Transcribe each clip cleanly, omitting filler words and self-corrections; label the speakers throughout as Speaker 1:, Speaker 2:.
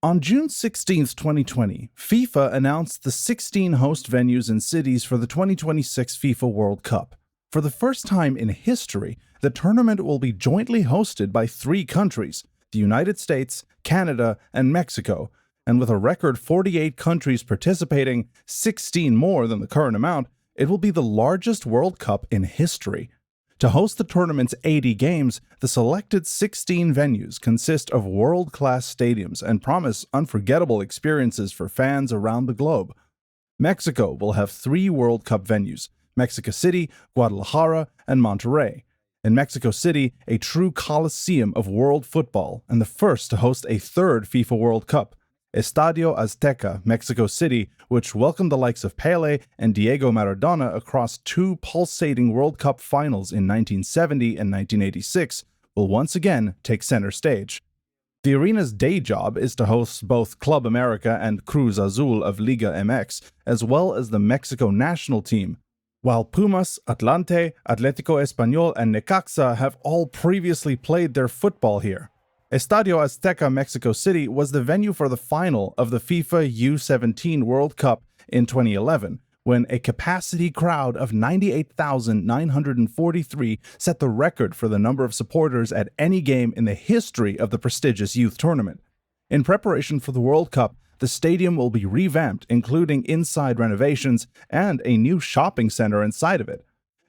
Speaker 1: On June 16, 2020, FIFA announced the 16 host venues and cities for the 2026 FIFA World Cup. For the first time in history, the tournament will be jointly hosted by three countries: the United States, Canada, and Mexico, and with a record 48 countries participating, 16 more than the current amount, it will be the largest World Cup in history. To host the tournament's 80 games, the selected 16 venues consist of world-class stadiums and promise unforgettable experiences for fans around the globe. Mexico will have three World Cup venues: Mexico City, Guadalajara, and Monterrey. In Mexico City, a true coliseum of world football and the first to host a third FIFA World Cup, Estadio Azteca, Mexico City, which welcomed the likes of Pele and Diego Maradona across two pulsating World Cup finals in 1970 and 1986, will once again take center stage. The arena's day job is to host both Club America and Cruz Azul of Liga MX, as well as the Mexico national team, while Pumas, Atlante, Atlético Español, and Necaxa have all previously played their football here. Estadio Azteca Mexico City was the venue for the final of the FIFA U17 World Cup in 2011, when a capacity crowd of 98,943 set the record for the number of supporters at any game in the history of the prestigious youth tournament. In preparation for the World Cup, the stadium will be revamped, including inside renovations and a new shopping center inside of it.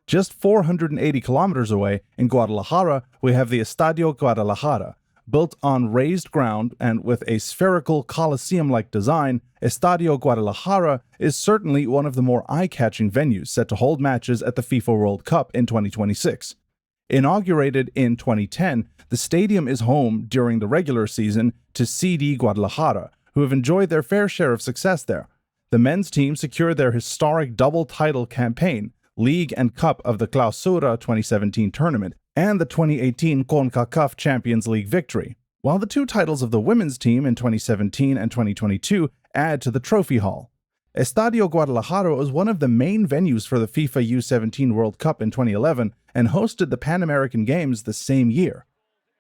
Speaker 1: Just 480 kilometers away, in Guadalajara, we have the Estadio Guadalajara. Built on raised ground and with a spherical coliseum-like design, Estadio Guadalajara is certainly one of the more eye-catching venues set to hold matches at the FIFA World Cup in 2026. Inaugurated in 2010, the stadium is home during the regular season to CD Guadalajara, who have enjoyed their fair share of success there. The men's team secured their historic double-title campaign, League and Cup of the Clausura 2017 tournament, and the 2018 CONCACAF Champions League victory, while the two titles of the women's team in 2017 and 2022 add to the trophy haul. Estadio Guadalajara was one of the main venues for the FIFA U17 World Cup in 2011 and hosted the Pan American Games the same year.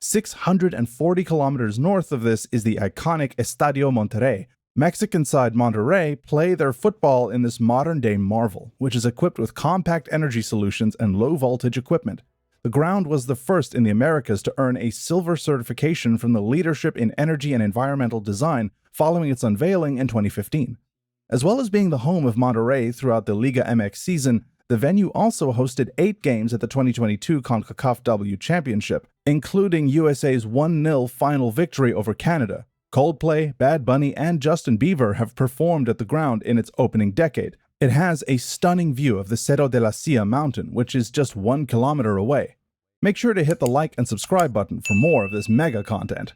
Speaker 1: 640 kilometers north of this is the iconic Estadio Monterrey. Mexican side Monterrey play their football in this modern-day marvel, which is equipped with compact energy solutions and low-voltage equipment. The ground was the first in the Americas to earn a silver certification from the Leadership in Energy and Environmental Design following its unveiling in 2015. As well as being the home of Monterrey throughout the Liga MX season, the venue also hosted 8 games at the 2022 CONCACAF W Championship, including USA's 1-0 final victory over Canada. Coldplay, Bad Bunny, and Justin Bieber have performed at the ground in its opening decade. It has a stunning view of the Cerro de la Silla mountain, which is just 1 kilometer away. Make sure to hit the like and subscribe button for more of this mega content.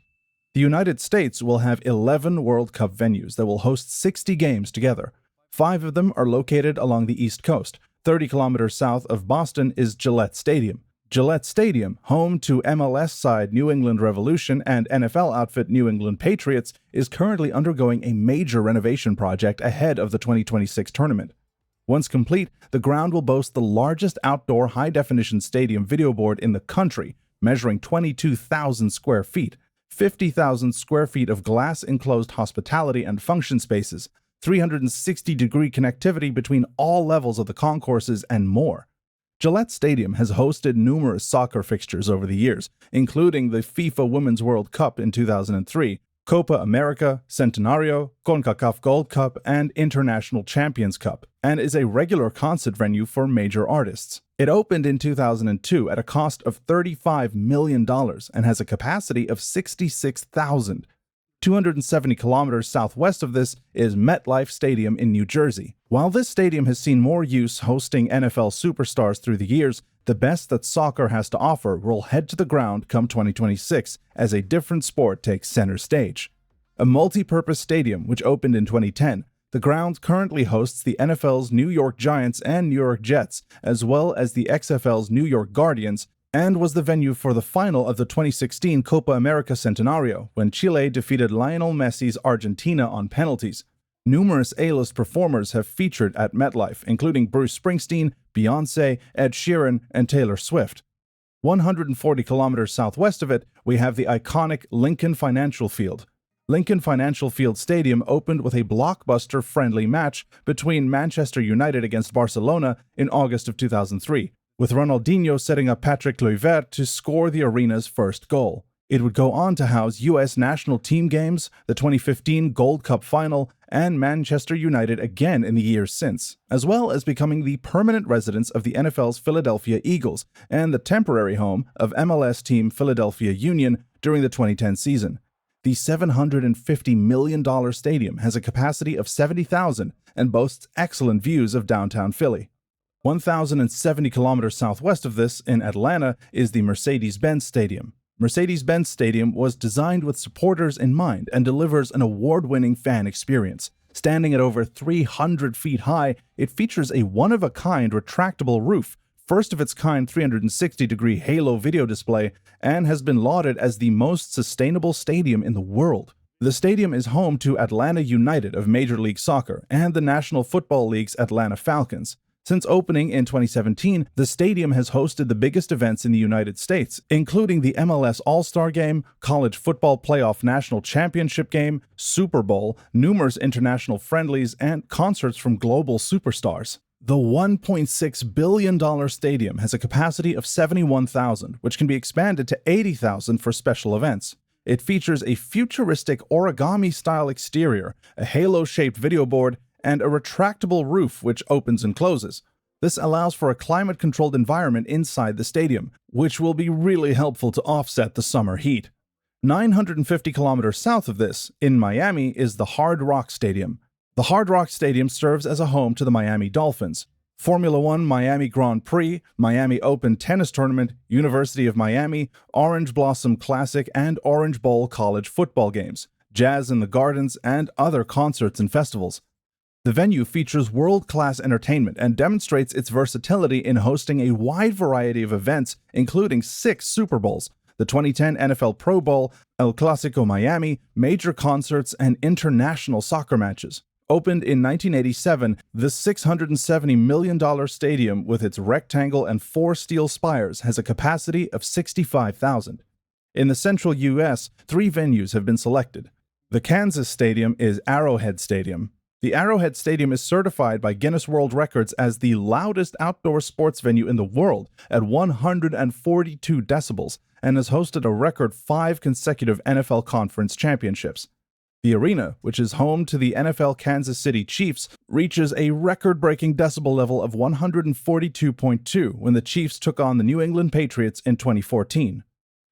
Speaker 1: The United States will have 11 World Cup venues that will host 60 games together. 5 of them are located along the East Coast. 30 kilometers south of Boston is Gillette Stadium. Gillette Stadium, home to MLS side New England Revolution and NFL outfit New England Patriots, is currently undergoing a major renovation project ahead of the 2026 tournament. Once complete, the ground will boast the largest outdoor high-definition stadium video board in the country, measuring 22,000 square feet, 50,000 square feet of glass-enclosed hospitality and function spaces, 360-degree connectivity between all levels of the concourses, and more. Gillette Stadium has hosted numerous soccer fixtures over the years, including the FIFA Women's World Cup in 2003, Copa America, Centenario, CONCACAF Gold Cup, and International Champions Cup, and is a regular concert venue for major artists. It opened in 2002 at a cost of $35 million and has a capacity of 66,000. 270 kilometers southwest of this is MetLife Stadium in New Jersey. While this stadium has seen more use hosting NFL superstars through the years, the best that soccer has to offer will head to the ground come 2026 as a different sport takes center stage. A multi-purpose stadium which opened in 2010, the ground currently hosts the NFL's New York Giants and New York Jets, as well as the XFL's New York Guardians, and was the venue for the final of the 2016 Copa America Centenario, when Chile defeated Lionel Messi's Argentina on penalties. Numerous A-list performers have featured at MetLife, including Bruce Springsteen, Beyoncé, Ed Sheeran, and Taylor Swift. 140 kilometers southwest of it, we have the iconic Lincoln Financial Field. Lincoln Financial Field Stadium opened with a blockbuster friendly match between Manchester United against Barcelona in August of 2003, with Ronaldinho setting up Patrick Kluivert to score the arena's first goal. It would go on to house U.S. national team games, the 2015 Gold Cup final, and Manchester United again in the years since, as well as becoming the permanent residence of the NFL's Philadelphia Eagles and the temporary home of MLS team Philadelphia Union during the 2010 season. The $750 million stadium has a capacity of 70,000 and boasts excellent views of downtown Philly. 1,070 kilometers southwest of this, in Atlanta, is the Mercedes-Benz Stadium. Mercedes-Benz Stadium was designed with supporters in mind and delivers an award-winning fan experience. Standing at over 300 feet high, it features a one-of-a-kind retractable roof, first-of-its-kind 360-degree halo video display, and has been lauded as the most sustainable stadium in the world. The stadium is home to Atlanta United of Major League Soccer and the National Football League's Atlanta Falcons. Since opening in 2017, the stadium has hosted the biggest events in the United States, including the MLS All-Star Game, College Football Playoff National Championship Game, Super Bowl, numerous international friendlies, and concerts from global superstars. The $1.6 billion stadium has a capacity of 71,000, which can be expanded to 80,000 for special events. It features a futuristic origami-style exterior, a halo-shaped video board, and a retractable roof which opens and closes. This allows for a climate-controlled environment inside the stadium, which will be really helpful to offset the summer heat. 950 kilometers south of this, in Miami, is the Hard Rock Stadium. The Hard Rock Stadium serves as a home to the Miami Dolphins, Formula One Miami Grand Prix, Miami Open Tennis Tournament, University of Miami, Orange Blossom Classic, and Orange Bowl college football games, Jazz in the Gardens, and other concerts and festivals. The venue features world-class entertainment and demonstrates its versatility in hosting a wide variety of events, including 6 Super Bowls, the 2010 NFL Pro Bowl, El Clásico Miami, major concerts, and international soccer matches. Opened in 1987, the $670 million stadium with its rectangle and 4 steel spires has a capacity of 65,000. In the central U.S., 3 venues have been selected. The Kansas Stadium is Arrowhead Stadium. The Arrowhead Stadium is certified by Guinness World Records as the loudest outdoor sports venue in the world at 142 decibels and has hosted a record 5 consecutive NFL Conference championships. The arena, which is home to the NFL Kansas City Chiefs, reaches a record-breaking decibel level of 142.2 when the Chiefs took on the New England Patriots in 2014.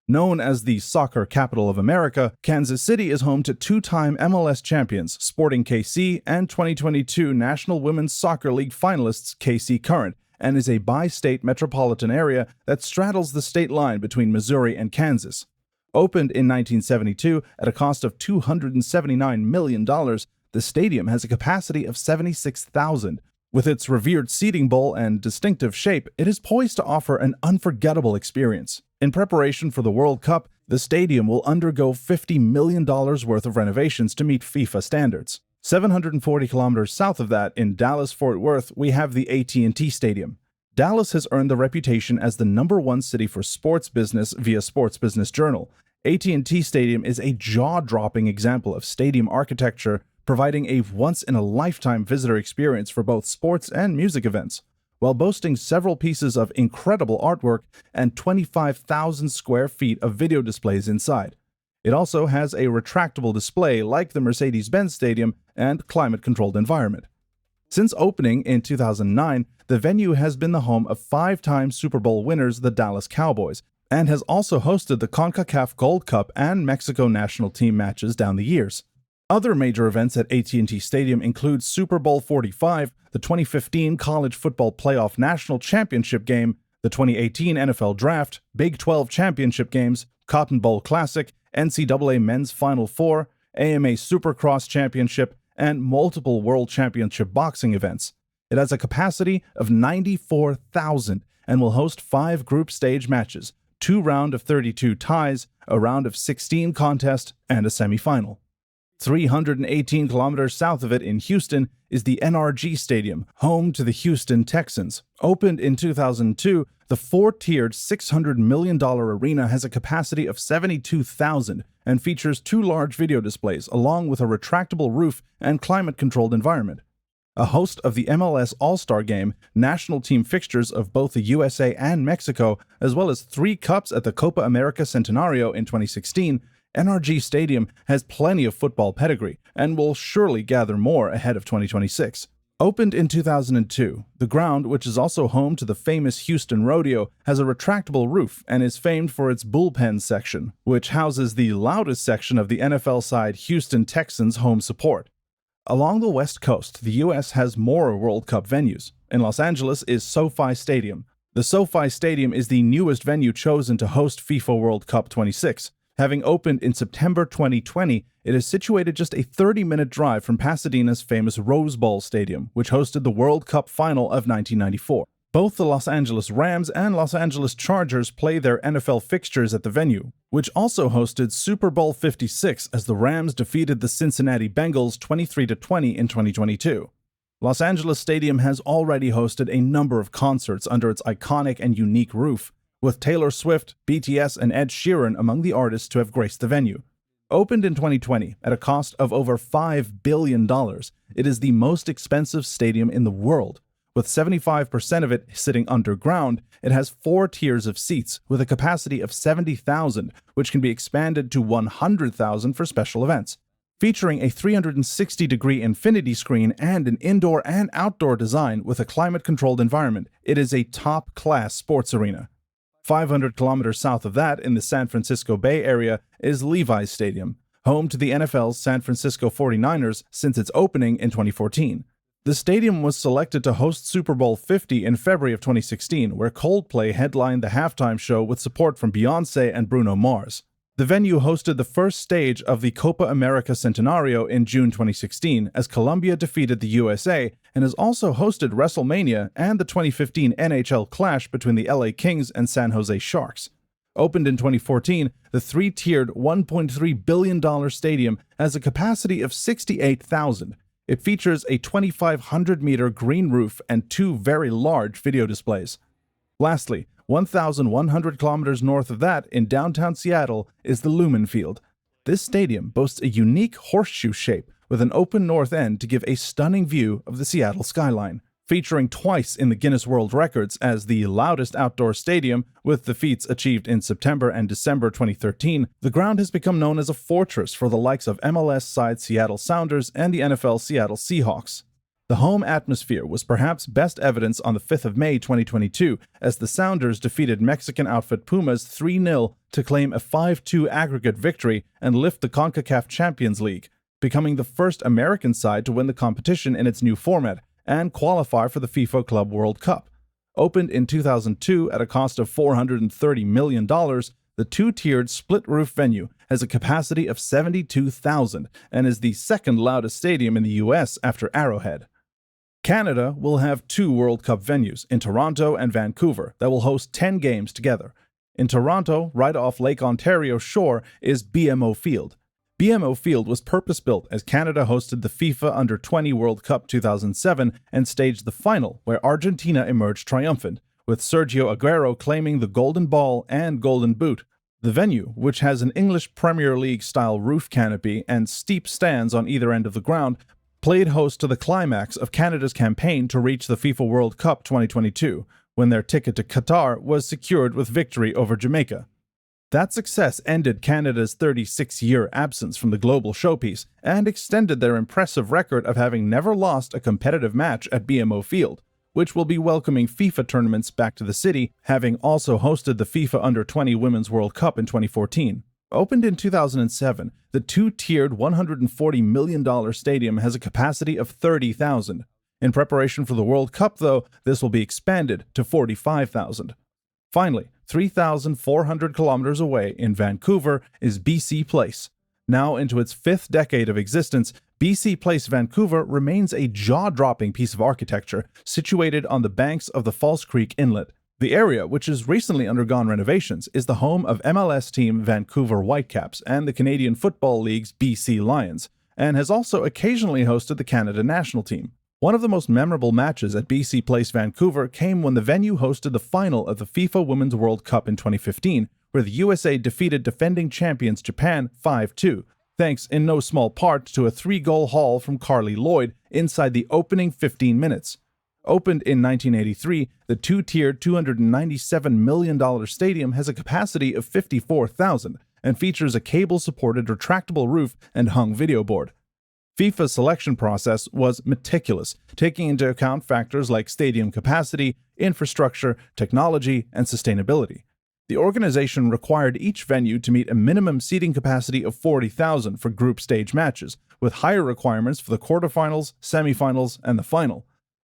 Speaker 1: Known as the soccer capital of America, Kansas City is home to 2-time MLS champions Sporting KC and 2022 National Women's Soccer League finalists KC Current, and is a bi-state metropolitan area that straddles the state line between Missouri and Kansas. Opened in 1972 at a cost of $279 million, the stadium has a capacity of 76,000. With its revered seating bowl and distinctive shape, it is poised to offer an unforgettable experience. In preparation for the World Cup, the stadium will undergo $50 million worth of renovations to meet FIFA standards. 740 kilometers south of that, in Dallas-Fort Worth, we have the AT&T Stadium. Dallas has earned the reputation as the #1 city for sports business via Sports Business Journal. AT&T Stadium is a jaw-dropping example of stadium architecture, providing a once-in-a-lifetime visitor experience for both sports and music events, while boasting several pieces of incredible artwork and 25,000 square feet of video displays inside. It also has a retractable display like the Mercedes-Benz Stadium and climate-controlled environment. Since opening in 2009, the venue has been the home of 5-time Super Bowl winners, the Dallas Cowboys, and has also hosted the CONCACAF Gold Cup and Mexico national team matches down the years. Other major events at AT&T Stadium include Super Bowl 45, the 2015 College Football Playoff National Championship Game, the 2018 NFL Draft, Big 12 Championship Games, Cotton Bowl Classic, NCAA Men's Final Four, AMA Supercross Championship, and multiple World Championship boxing events. It has a capacity of 94,000 and will host 5 group stage matches, 2 round of 32 ties, a round of 16 contest, and a semifinal. 318 kilometers south of it in Houston is the NRG Stadium, home to the Houston Texans. Opened in 2002, the four-tiered $600 million arena has a capacity of 72,000 and features two large video displays along with a retractable roof and climate-controlled environment. A host of the MLS All-Star Game, national team fixtures of both the USA and Mexico, as well as 3 cups at the Copa America Centenario in 2016, NRG Stadium has plenty of football pedigree and will surely gather more ahead of 2026. Opened in 2002, the ground, which is also home to the famous Houston Rodeo, has a retractable roof and is famed for its bullpen section, which houses the loudest section of the NFL side Houston Texans home support. Along the West Coast, the U.S. has more World Cup venues. In Los Angeles is SoFi Stadium. The SoFi Stadium is the newest venue chosen to host FIFA World Cup 26. Having opened in September 2020, it is situated just a 30-minute drive from Pasadena's famous Rose Bowl Stadium, which hosted the World Cup final of 1994. Both the Los Angeles Rams and Los Angeles Chargers play their NFL fixtures at the venue, which also hosted Super Bowl 56 as the Rams defeated the Cincinnati Bengals 23-20 in 2022. Los Angeles Stadium has already hosted a number of concerts under its iconic and unique roof, with Taylor Swift, BTS, and Ed Sheeran among the artists to have graced the venue. Opened in 2020 at a cost of over $5 billion, it is the most expensive stadium in the world. With 75% of it sitting underground, it has 4 tiers of seats with a capacity of 70,000, which can be expanded to 100,000 for special events. Featuring a 360-degree infinity screen and an indoor and outdoor design with a climate-controlled environment, it is a top-class sports arena. 500 kilometers south of that, in the San Francisco Bay Area, is Levi's Stadium, home to the NFL's San Francisco 49ers since its opening in 2014. The stadium was selected to host Super Bowl 50 in February of 2016, where Coldplay headlined the halftime show with support from Beyoncé and Bruno Mars. The venue hosted the first stage of the Copa America Centenario in June 2016, as Colombia defeated the USA, and has also hosted WrestleMania and the 2015 NHL clash between the LA Kings and San Jose Sharks. Opened in 2014, the 3-tiered $1.3 billion stadium has a capacity of 68,000. It features a 2,500-meter green roof and 2 very large video displays. Lastly, 1,100 kilometers north of that, in downtown Seattle, is the Lumen Field. This stadium boasts a unique horseshoe shape with an open north end to give a stunning view of the Seattle skyline. Featuring twice in the Guinness World Records as the loudest outdoor stadium, with the feats achieved in September and December 2013, the ground has become known as a fortress for the likes of MLS side Seattle Sounders and the NFL Seattle Seahawks. The home atmosphere was perhaps best evidenced on the 5th of May 2022, as the Sounders defeated Mexican outfit Pumas 3-0 to claim a 5-2 aggregate victory and lift the CONCACAF Champions League, becoming the first American side to win the competition in its new format and qualify for the FIFA Club World Cup. Opened in 2002 at a cost of $430 million, the 2-tiered split-roof venue has a capacity of 72,000 and is the second loudest stadium in the U.S. after Arrowhead. Canada will have 2 World Cup venues, in Toronto and Vancouver, that will host 10 games together. In Toronto, right off Lake Ontario shore, is BMO Field. BMO Field was purpose-built as Canada hosted the FIFA Under-20 World Cup 2007 and staged the final, where Argentina emerged triumphant, with Sergio Aguero claiming the Golden Ball and Golden Boot. The venue, which has an English Premier League-style roof canopy and steep stands on either end of the ground, played host to the climax of Canada's campaign to reach the FIFA World Cup 2022, when their ticket to Qatar was secured with victory over Jamaica. That success ended Canada's 36-year absence from the global showpiece and extended their impressive record of having never lost a competitive match at BMO Field, which will be welcoming FIFA tournaments back to the city, having also hosted the FIFA Under-20 Women's World Cup in 2014. Opened in 2007, the 2-tiered $140 million stadium has a capacity of 30,000. In preparation for the World Cup, though, this will be expanded to 45,000. Finally, 3,400 kilometers away in Vancouver is BC Place. Now into its 5th decade of existence, BC Place, Vancouver remains a jaw-dropping piece of architecture situated on the banks of the False Creek Inlet. The area, which has recently undergone renovations, is the home of MLS team Vancouver Whitecaps and the Canadian Football League's BC Lions, and has also occasionally hosted the Canada national team. One of the most memorable matches at BC Place, Vancouver came when the venue hosted the final of the FIFA Women's World Cup in 2015, where the USA defeated defending champions Japan 5-2, thanks in no small part to a 3-goal haul from Carly Lloyd inside the opening 15 minutes. Opened in 1983, the two-tiered $297 million stadium has a capacity of 54,000 and features a cable-supported retractable roof and hung video board. FIFA's selection process was meticulous, taking into account factors like stadium capacity, infrastructure, technology, and sustainability. The organization required each venue to meet a minimum seating capacity of 40,000 for group stage matches, with higher requirements for the quarterfinals, semifinals, and the final.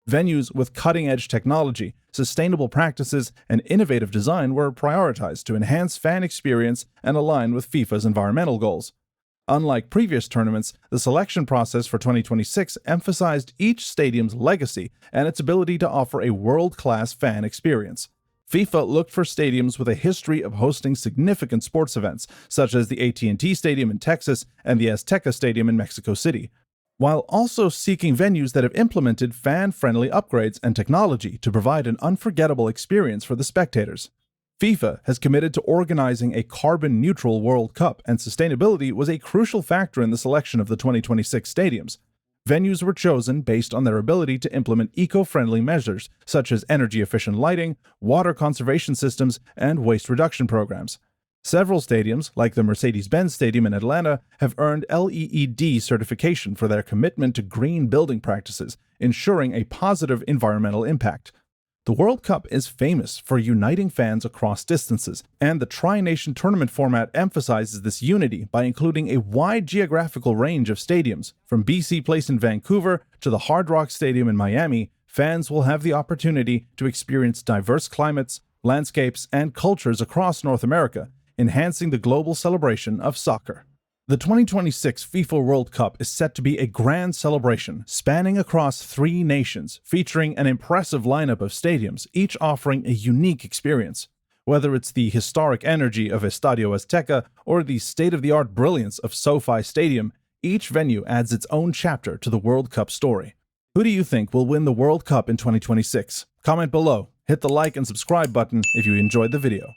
Speaker 1: Venues with cutting-edge technology, sustainable practices, and innovative design were prioritized to enhance fan experience and align with FIFA's environmental goals. Unlike previous tournaments, the selection process for 2026 emphasized each stadium's legacy and its ability to offer a world-class fan experience. FIFA looked for stadiums with a history of hosting significant sports events, such as the AT&T Stadium in Texas and the Azteca Stadium in Mexico City, while also seeking venues that have implemented fan-friendly upgrades and technology to provide an unforgettable experience for the spectators. FIFA has committed to organizing a carbon-neutral World Cup, and sustainability was a crucial factor in the selection of the 2026 stadiums. Venues were chosen based on their ability to implement eco-friendly measures, such as energy-efficient lighting, water conservation systems, and waste reduction programs. Several stadiums, like the Mercedes-Benz Stadium in Atlanta, have earned LEED certification for their commitment to green building practices, ensuring a positive environmental impact. The World Cup is famous for uniting fans across distances, and the Tri-Nation tournament format emphasizes this unity by including a wide geographical range of stadiums. From BC Place in Vancouver to the Hard Rock Stadium in Miami, fans will have the opportunity to experience diverse climates, landscapes, and cultures across North America, enhancing the global celebration of soccer. The 2026 FIFA World Cup is set to be a grand celebration spanning across 3 nations, featuring an impressive lineup of stadiums, each offering a unique experience. Whether it's the historic energy of Estadio Azteca or the state-of-the-art brilliance of SoFi Stadium, each venue adds its own chapter to the World Cup story. Who do you think will win the World Cup in 2026? Comment below, hit the like and subscribe button if you enjoyed the video.